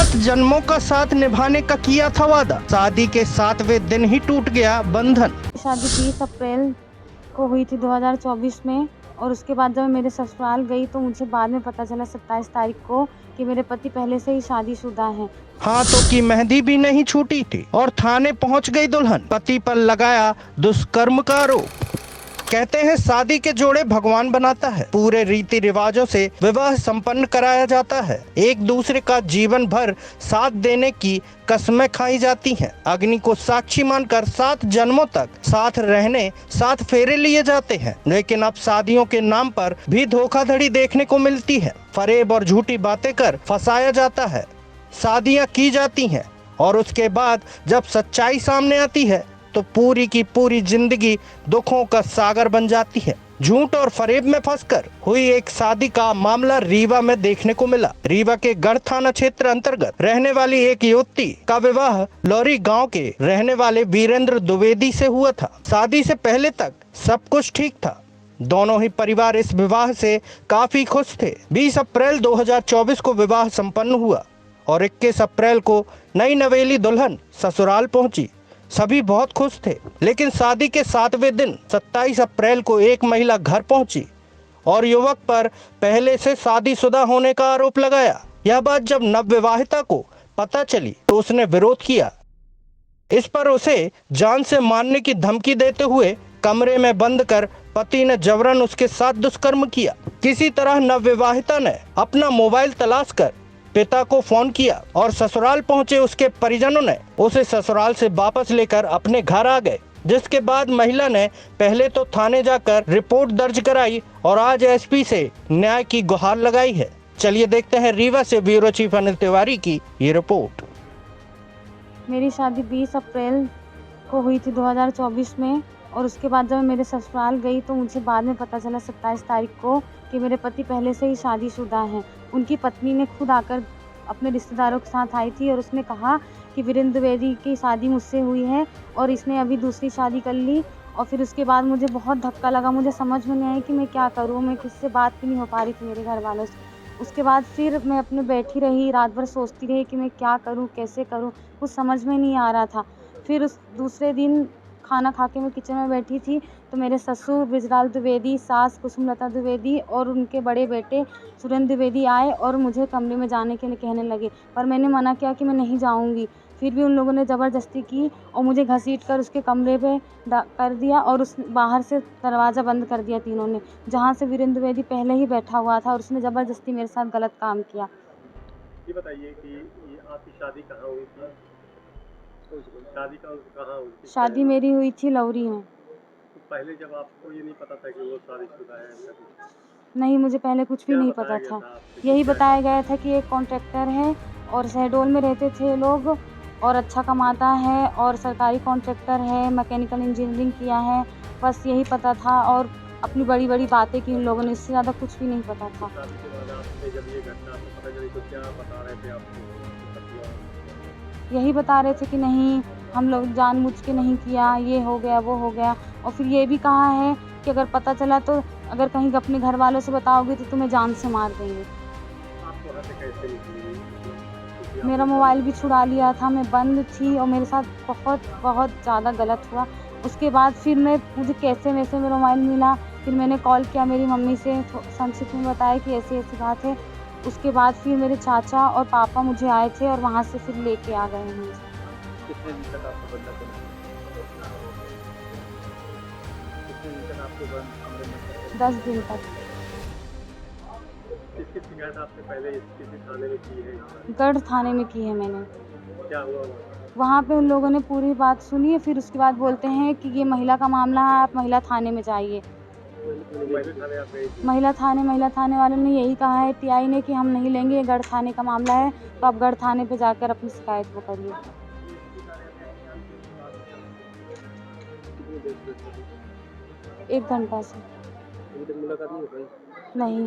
7 जन्मों का साथ निभाने का किया था वादा, शादी के 7वें दिन ही टूट गया बंधन। शादी 20 अप्रैल को हुई थी 2024 में, और उसके बाद जब मैं मेरे ससुराल गई तो मुझे बाद में पता चला 27 तारीख को कि मेरे पति पहले से ही शादीशुदा हैं। हाथों की मेहंदी भी नहीं छूटी थी और थाने पहुंच गई दुल्हन, पति पर लगाया दुष्कर्म का आरोप। कहते हैं शादी के जोड़े भगवान बनाता है, पूरे रीति रिवाजों से विवाह संपन्न कराया जाता है, एक दूसरे का जीवन भर साथ देने की कस्में खाई जाती हैं, अग्नि को साक्षी मानकर 7 जन्मों तक साथ रहने 7 फेरे लिए जाते हैं। लेकिन अब शादियों के नाम पर भी धोखाधड़ी देखने को मिलती है, फरेब और झूठी बातें कर फंसाया जाता है, शादियां की जाती हैं और उसके बाद जब सच्चाई सामने आती है तो पूरी की पूरी जिंदगी दुखों का सागर बन जाती है। झूठ और फरेब में फंसकर हुई एक शादी का मामला रीवा में देखने को मिला। रीवा के गढ़ थाना क्षेत्र अंतर्गत रहने वाली एक युवती का विवाह लौरी गांव के रहने वाले वीरेंद्र द्विवेदी से हुआ था। शादी से पहले तक सब कुछ ठीक था, दोनों ही परिवार इस विवाह से काफी खुश थे। 20 अप्रैल 2024 को विवाह संपन्न हुआ और 21 अप्रैल को नई नवेली दुल्हन ससुराल पहुंची। सभी बहुत खुश थे, लेकिन शादी के 7वें दिन 27 अप्रैल को एक महिला घर पहुंची और युवक पर पहले से शादीशुदा होने का आरोप लगाया। यह बात जब नवविवाहिता को पता चली तो उसने विरोध किया। इस पर उसे जान से मारने की धमकी देते हुए कमरे में बंद कर पति ने जबरन उसके साथ दुष्कर्म किया। किसी तरह नवविवाहिता ने अपना मोबाइल तलाश कर पिता को फोन किया और ससुराल पहुंचे उसके परिजनों ने उसे ससुराल से वापस लेकर अपने घर आ गए, जिसके बाद महिला ने पहले तो थाने जाकर रिपोर्ट दर्ज कराई और आज एसपी से न्याय की गुहार लगाई है। चलिए देखते हैं रीवा से ब्यूरो चीफ अनिल तिवारी की ये रिपोर्ट। मेरी शादी 20 अप्रैल को हुई थी 2024 में, और उसके बाद जब मैं मेरे ससुराल गई तो मुझे बाद में पता चला 27 तारीख को कि मेरे पति पहले से ही शादीशुदा हैं। उनकी पत्नी ने खुद आकर अपने रिश्तेदारों के साथ आई थी और उसने कहा कि वीरेंद्र द्विवेदी की शादी मुझसे हुई है और इसने अभी दूसरी शादी कर ली। और फिर उसके बाद मुझे बहुत धक्का लगा, मुझे समझ में नहीं आया कि मैं क्या करूँ, मैं किससे बात भी नहीं हो पा रही थी मेरे घर वालों से। उसके बाद फिर मैं अपने बैठी रही, रात भर सोचती रही कि मैं क्या करूँ, कैसे करूँ, कुछ समझ में नहीं आ रहा था। फिर उस दूसरे दिन खाना खा के मैं किचन में बैठी थी तो मेरे ससुर बृजलाल द्विवेदी, सास कुसुमलता द्विवेदी और उनके बड़े बेटे सुरेंद्र द्विवेदी आए और मुझे कमरे में जाने के लिए कहने लगे, पर मैंने मना किया कि मैं नहीं जाऊंगी। फिर भी उन लोगों ने ज़बरदस्ती की और मुझे घसीट कर उसके कमरे पे कर दिया और उस बाहर से दरवाज़ा बंद कर दिया तीनों ने, जहाँ से वीरेंद्र द्विवेदी पहले ही बैठा हुआ था और उसने ज़बरदस्ती मेरे साथ गलत काम किया। ये बताइए कि ये आपकी शादी कहाँ हुई थी? शादी कहाँ हुई थी? शादी मेरी हुई थी लौरी में। तो पहले जब आपको ये नहीं पता था कि वो शादीशुदा है ऐसा कुछ? नहीं, मुझे पहले कुछ भी क्या नहीं बताया पता गया था। आपसे? यही क्या बताया गया था कि एक कॉन्ट्रैक्टर है और शहडोल में रहते थे लोग और अच्छा कमाता है और सरकारी कॉन्ट्रैक्टर है, मैकेनिकल इंजीनियरिंग किया है, बस यही पता था। और अपनी बड़ी-बड़ी बातें की उन लोगों ने, इससे ज़्यादा कुछ भी नहीं पता था। शादी के बाद आपने जब ये घटना आपको पता चली तो क्या बता रहे थे आपको? यही बता रहे थे कि नहीं, हम लोग जानबूझ के नहीं किया, ये हो गया, वो हो गया। और फिर ये भी कहा है कि अगर पता चला तो अगर कहीं अपने घर वालों से बताओगे तो तुम्हें जान से मार देंगे। आप वहाँ से कैसे निकली? मेरा मोबाइल भी छुड़ा लिया था, मैं बंद थी और मेरे साथ बहुत ज़्यादा गलत हुआ। उसके बाद फिर मुझे कैसे वैसे मेरा मोबाइल मिला, फिर मैंने कॉल किया मेरी मम्मी से, संक्षिप्त में बताया कि ऐसी-ऐसी बात है। उसके बाद फिर मेरे चाचा और पापा मुझे आए थे और वहाँ से फिर लेके आ गए हैं मुझे। कितने दिन तक आपको बंद करा? कितने दिन तक आपको बंद कमरे में रखा? 10 दिन तक। किसकी शिकायत आपने पहले किसी थाने में की है? गढ़ थाने में की है मैंने। क्या हुआ वहाँ? वहाँ पे उन लोगों ने पूरी बात सुनी है, फिर उसके बाद बोलते हैं कि ये महिला का मामला है, आप महिला थाने में जाइए। पहले थाने आप गई थी? महिला थाने वालों ने यही कहा है टीआई ने कि हम नहीं लेंगे, ये गढ़ थाने का मामला है, तो आप गढ़ थाने पे जाकर अपनी शिकायत वो करिए। कितनी देर से? 1 घंटा से। अभी तक मुलाकात नहीं हो पाई? नहीं।